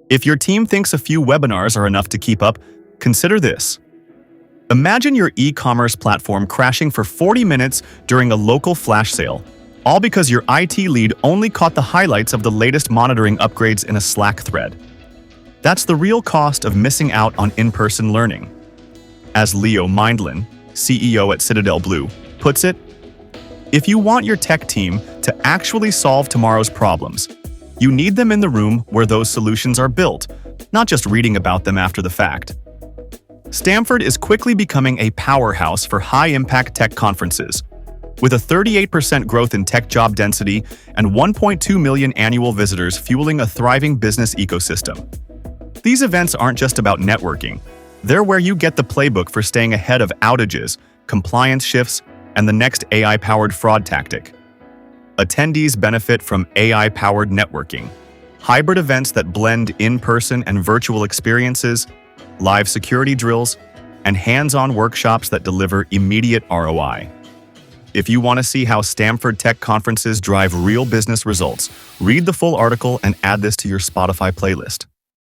If your team thinks a few webinars are enough to keep up, consider this. Imagine your e-commerce platform crashing for 40 minutes during a local flash sale, all because your IT lead only caught the highlights of the latest monitoring upgrades in a Slack thread. That's the real cost of missing out on in-person learning. As Leo Mindlin, CEO at Citadel Blue, puts it, if you want your tech team to actually solve tomorrow's problems, you need them in the room where those solutions are built, not just reading about them after the fact. Stamford is quickly becoming a powerhouse for high-impact tech conferences, with a 38% growth in tech job density and 1.2 million annual visitors fueling a thriving business ecosystem. These events aren't just about networking. They're where you get the playbook for staying ahead of outages, compliance shifts, and the next AI-powered fraud tactic. Attendees benefit from AI-powered networking, hybrid events that blend in-person and virtual experiences, live security drills, and hands-on workshops that deliver immediate ROI. If you want to see how Stamford tech conferences drive real business results, read the full article and add this to your Spotify playlist.